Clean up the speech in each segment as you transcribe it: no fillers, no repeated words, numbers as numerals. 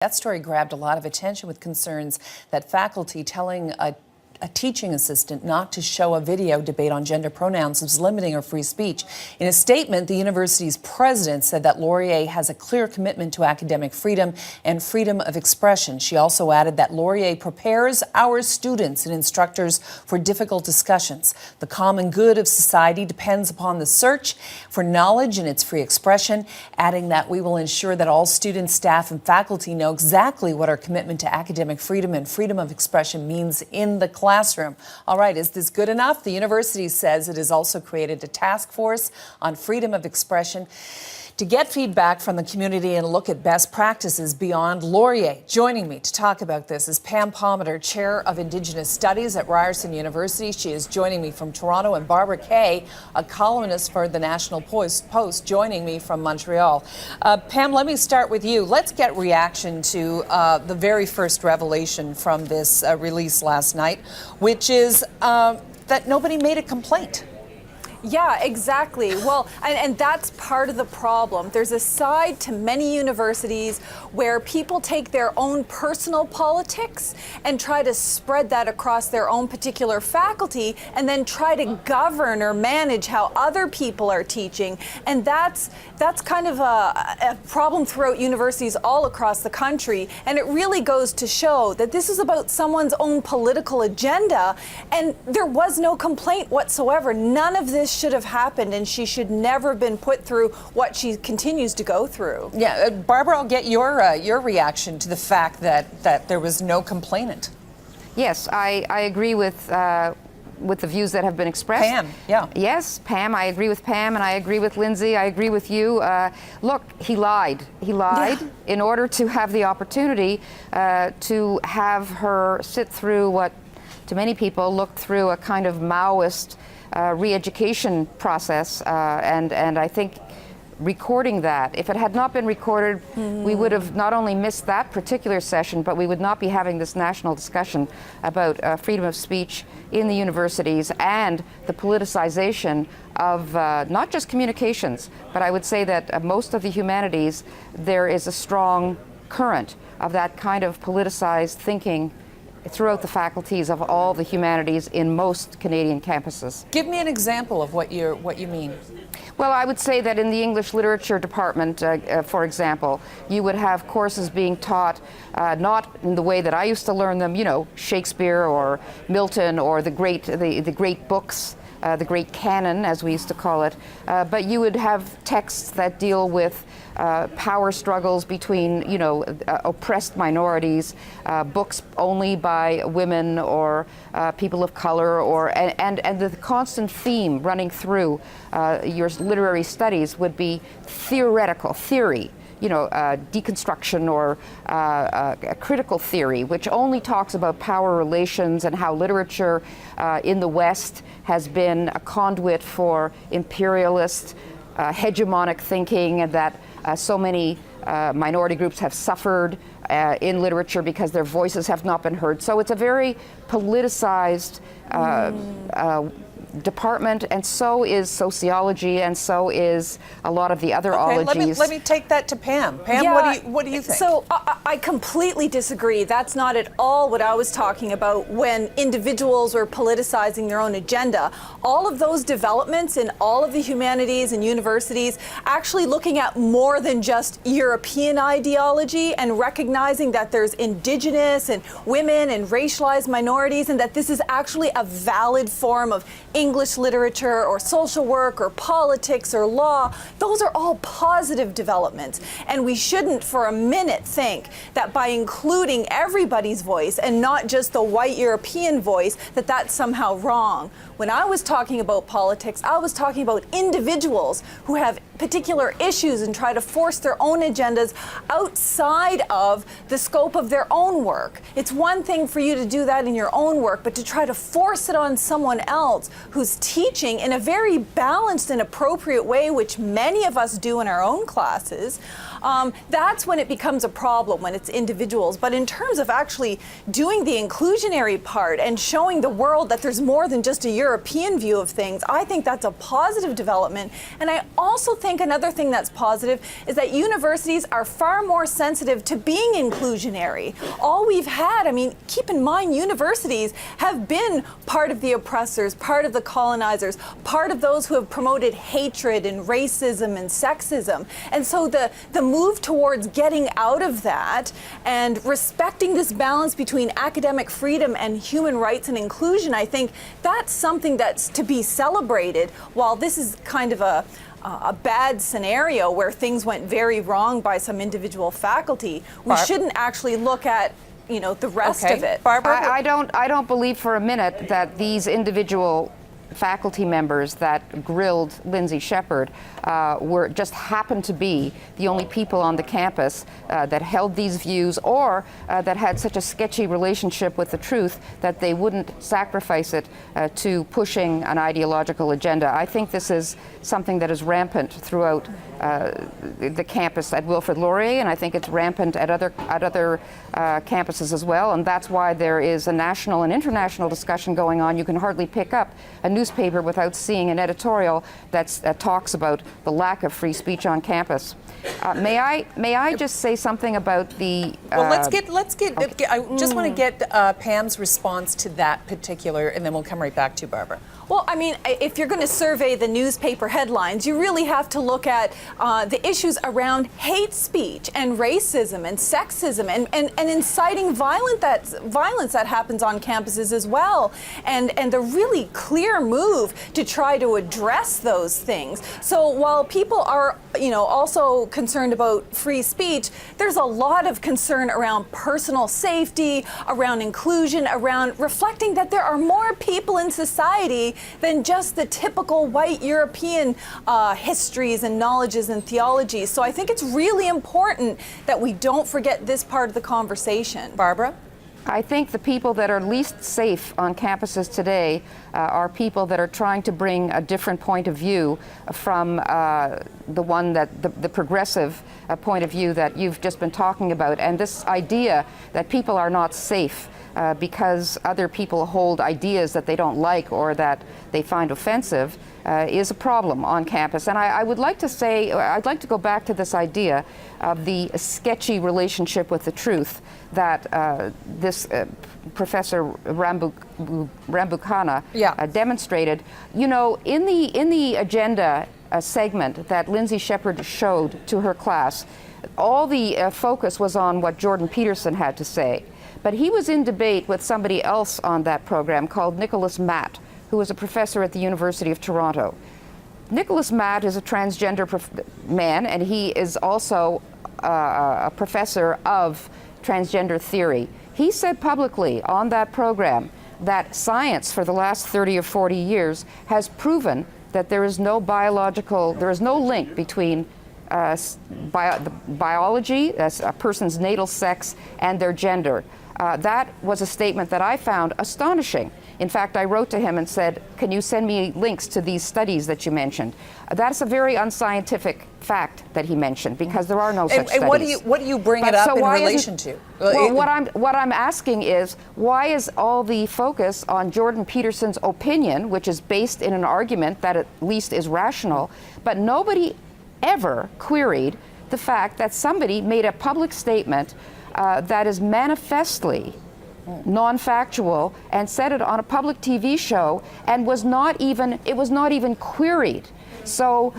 That story grabbed a lot of attention with concerns that faculty telling a teaching assistant not to show a video debate on gender pronouns was limiting her free speech. In a statement, the university's president said that Laurier has a clear commitment to academic freedom and freedom of expression. She also added that Laurier prepares our students and instructors for difficult discussions. The common good of society depends upon the search for knowledge and its free expression, adding that we will ensure that all students, staff, and faculty know exactly what our commitment to academic freedom and freedom of expression means in the classroom. All right, is this good enough? The university says it has also created a task force on freedom of expression to get feedback from the community and look at best practices beyond Laurier. Joining me to talk about this is Pam Palmater, Chair of Indigenous Studies at Ryerson University. She is joining me from Toronto, and Barbara Kay, a columnist for the National Post, joining me from Montreal. Pam, let me start with you. Let's get reaction to the very first revelation from this release last night, which is that nobody made a complaint. Yeah, exactly. Well, and that's part of the problem. There's a side to many universities where people take their own personal politics and try to spread that across their own particular faculty and then try to govern or manage how other people are teaching. And that's kind of a problem throughout universities all across the country. And it really goes to show that this is about someone's own political agenda, and there was no complaint whatsoever. None of this should have happened, and she should never have been put through what she continues to go through. Yeah, Barbara, I'll get your reaction to the fact that there was no complainant. Yes, I agree with the views that have been expressed. Pam, yeah. Yes, Pam, I agree with Pam, and I agree with Lindsay, I agree with you. Look, he lied. He lied in order to have the opportunity to have her sit through what, to many people, looked through a kind of Maoist re-education process, and I think recording that, if it had not been recorded, we would have not only missed that particular session, but we would not be having this national discussion about freedom of speech in the universities and the politicization of not just communications, but I would say that most of the humanities, there is a strong current of that kind of politicized thinking throughout the faculties of all the humanities in most Canadian campuses. Give me an example of what you mean. Well, I would say that in the English literature department, for example, you would have courses being taught not in the way that I used to learn them, you know, Shakespeare or Milton or the great books, the great canon, as we used to call it, but you would have texts that deal with power struggles between, you know, oppressed minorities, books only by women or people of color, or and the constant theme running through your literary studies would be theory. You know, deconstruction or critical theory, which only talks about power relations and how literature in the West has been a conduit for imperialist, hegemonic thinking, and that so many minority groups have suffered in literature because their voices have not been heard. So it's a very politicized department, and so is sociology, and so is a lot of the other ologies. Let me take that to Pam. Pam, Yeah, what do you think? So I completely disagree. That's not at all what I was talking about when individuals were politicizing their own agenda. All of those developments in all of the humanities and universities actually looking at more than just European ideology and recognizing that there's Indigenous and women and racialized minorities, and that this is actually a valid form of English literature or social work or politics or law. Those are all positive developments, and we shouldn't for a minute think that by including everybody's voice and not just the white European voice, that that's somehow wrong. When I was talking about politics, I was talking about individuals who have particular issues and try to force their own agendas outside of the scope of their own work. It's one thing for you to do that in your own work, but to try to force it on someone else who's teaching in a very balanced and appropriate way, which many of us do in our own classes, That's when it becomes a problem, when it's individuals. But in terms of actually doing the inclusionary part and showing the world that there's more than just a European view of things, I think that's a positive development. And I also think another thing that's positive is that universities are far more sensitive to being inclusionary. All we've had, I mean, keep in mind, universities have been part of the oppressors, part of the colonizers, part of those who have promoted hatred and racism and sexism. And so the move towards getting out of that and respecting this balance between academic freedom and human rights and inclusion, I think that's something that's to be celebrated. While this is kind of a bad scenario where things went very wrong by some individual faculty, we shouldn't actually look at the rest of it. Barbara? I don't believe for a minute that these individual faculty members that grilled Lindsay Shepherd just happened to be the only people on the campus that held these views, or that had such a sketchy relationship with the truth that they wouldn't sacrifice it to pushing an ideological agenda. I think this is something that is rampant throughout the campus at Wilfrid Laurier, and I think it's rampant at other campuses as well, and that's why there is a national and international discussion going on. You can hardly pick up a newspaper without seeing an editorial that talks about the lack of free speech on campus. May I just say something about the? Well, let's get. I just want to get Pam's response to that particular, and then we'll come right back to you, Barbara. Well, I mean, if you're going to survey the newspaper headlines, you really have to look at the issues around hate speech and racism and sexism and inciting violence that happens on campuses as well, and the really clear move to try to address those things. So while people are, also concerned about free speech, there's a lot of concern around personal safety, around inclusion, around reflecting that there are more people in society than just the typical white European histories and knowledges and theologies. So I think it's really important that we don't forget this part of the conversation. Barbara? I think the people that are least safe on campuses today are people that are trying to bring a different point of view from the one that the progressive point of view that you've just been talking about. And this idea that people are not safe because other people hold ideas that they don't like or that they find offensive is a problem on campus. And I would like to say, I'd like to go back to this idea of the sketchy relationship with the truth that this Professor Rambukkana demonstrated. In the agenda segment that Lindsay Shepherd showed to her class, all the focus was on what Jordan Peterson had to say. But he was in debate with somebody else on that program called Nicholas Matt, who was a professor at the University of Toronto. Nicholas Matt is a transgender man, and he is also a professor of transgender theory. He said publicly on that program that science for the last 30 or 40 years has proven that there is no link between biology, as a person's natal sex, and their gender. That was a statement that I found astonishing. In fact, I wrote to him and said, can you send me links to these studies that you mentioned? That's a very unscientific fact that he mentioned, because there are no such studies. And what do you bring it up in relation to? Well, what I'm asking is, why is all the focus on Jordan Peterson's opinion, which is based in an argument that at least is rational, but nobody ever queried the fact that somebody made a public statement that is manifestly non-factual and said it on a public TV show and was not even queried. So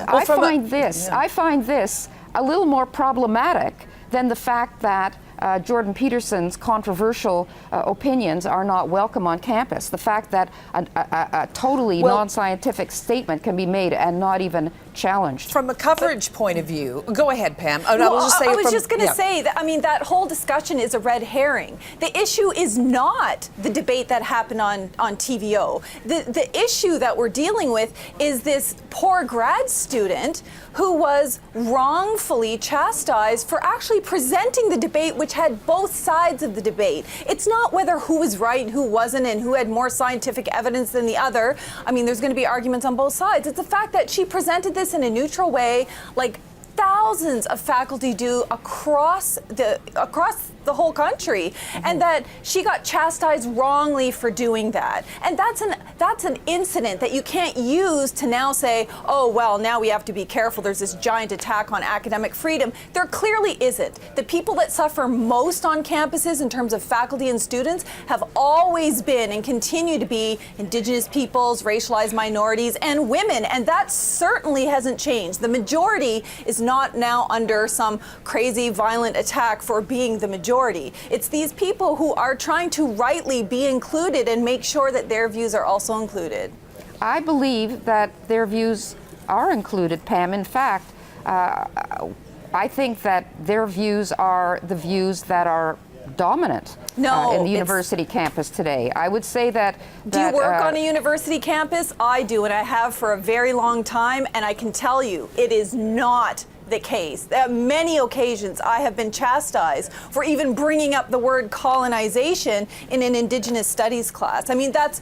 I find this a little more problematic than the fact that Jordan Peterson's controversial opinions are not welcome on campus. The fact that a totally non-scientific statement can be made and not even challenged. From a coverage point of view, go ahead, Pam. I was just going to say that, that whole discussion is a red herring. The issue is not the debate that happened on TVO. The issue that we're dealing with is this poor grad student who was wrongfully chastised for actually presenting the debate, which had both sides of the debate. It's not whether who was right and who wasn't and who had more scientific evidence than the other. There's going to be arguments on both sides. It's the fact that she presented this in a neutral way, like thousands of faculty do across the whole country, and that she got chastised wrongly for doing that. And that's an incident that you can't use to now say, oh, well, now we have to be careful. There's this giant attack on academic freedom. There clearly isn't. The people that suffer most on campuses in terms of faculty and students have always been and continue to be Indigenous peoples, racialized minorities, and women. And that certainly hasn't changed. The majority is not now under some crazy violent attack for being the majority. It's these people who are trying to rightly be included and make sure that their views are also included. I believe that their views are included, Pam. In fact, I think that their views are the views that are dominant in the university campus today. I would say that... Do you work on a university campus? I do, and I have for a very long time, and I can tell you, it is not the case. At many occasions, I have been chastised for even bringing up the word colonization in an Indigenous studies class. I mean, that's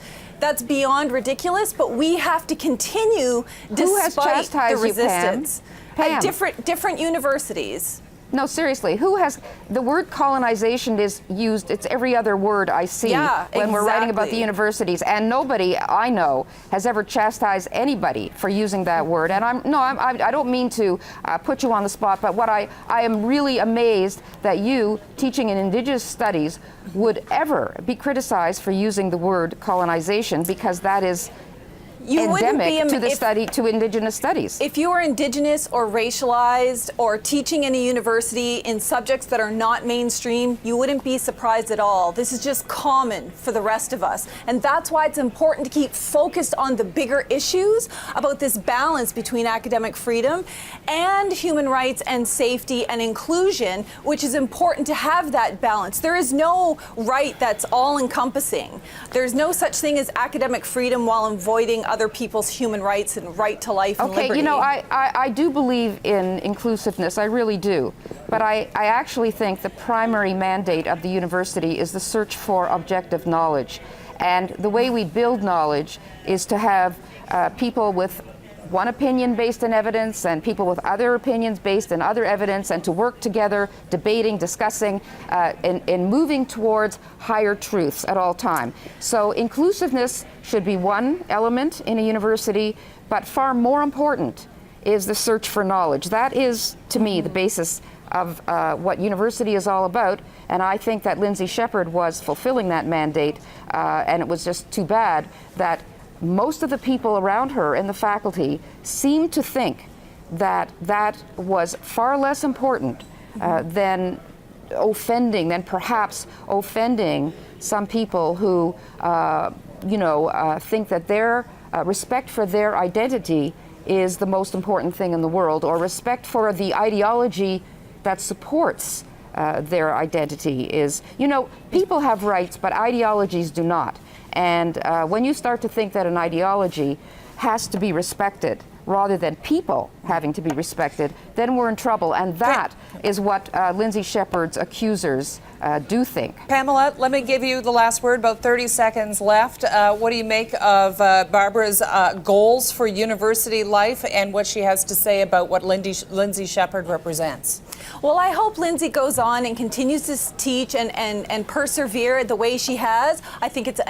beyond ridiculous, but we have to continue despite the resistance. Pam? At different universities. No, seriously, who has the word colonization is used? It's every other word I see when we're writing about the universities, and nobody I know has ever chastised anybody for using that word. And I don't mean to put you on the spot, but what I am really amazed that you, teaching in Indigenous studies, would ever be criticized for using the word colonization, because that is endemic to Indigenous studies. If you are Indigenous or racialized or teaching in a university in subjects that are not mainstream, you wouldn't be surprised at all. This is just common for the rest of us. And that's why it's important to keep focused on the bigger issues about this balance between academic freedom and human rights and safety and inclusion, which is important to have that balance. There is no right that's all-encompassing. There's no such thing as academic freedom while avoiding other people's human rights and right to life and liberty. Okay, you know, I do believe in inclusiveness, I really do. But I actually think the primary mandate of the university is the search for objective knowledge. And the way we build knowledge is to have people with one opinion based in evidence and people with other opinions based in other evidence, and to work together, debating, discussing, and moving towards higher truths at all time. So inclusiveness should be one element in a university, but far more important is the search for knowledge. That is, to me, the basis of what university is all about, and I think that Lindsay Shepherd was fulfilling that mandate, and it was just too bad that most of the people around her in the faculty seemed to think that that was far less important than perhaps offending some people who, think that their respect for their identity is the most important thing in the world, or respect for the ideology that supports their identity is, people have rights, but ideologies do not. And when you start to think that an ideology has to be respected rather than people having to be respected, then we're in trouble. And that is what Lindsay Shepherd's accusers do think. Pamela, let me give you the last word, about 30 seconds left. What do you make of Barbara's goals for university life and what she has to say about what Lindsay Shepherd represents? Well, I hope Lindsay goes on and continues to teach and persevere the way she has. I think it's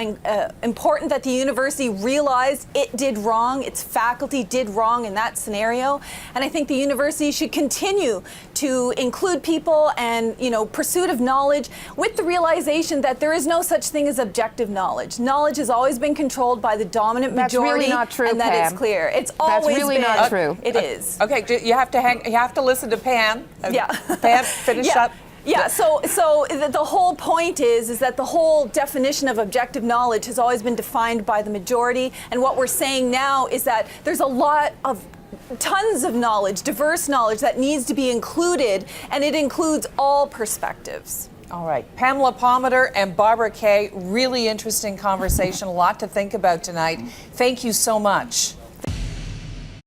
important that the university realized it did wrong, its faculty did wrong in that scenario. And I think the university should continue to include people and, pursuit of knowledge with the realization that there is no such thing as objective knowledge. Knowledge has always been controlled by the dominant majority. That's really not true, and that Pam. is clear. It's always That's really been. not true. It is. Okay, you have to listen to Pam. Yeah. Pam, finish up. Yeah, so the whole point is that the whole definition of objective knowledge has always been defined by the majority, and what we're saying now is that there's a lot of tons of knowledge, diverse knowledge that needs to be included, and it includes all perspectives. All right, Pamela Palmater and Barbara Kay, really interesting conversation, a lot to think about tonight. Thank you so much.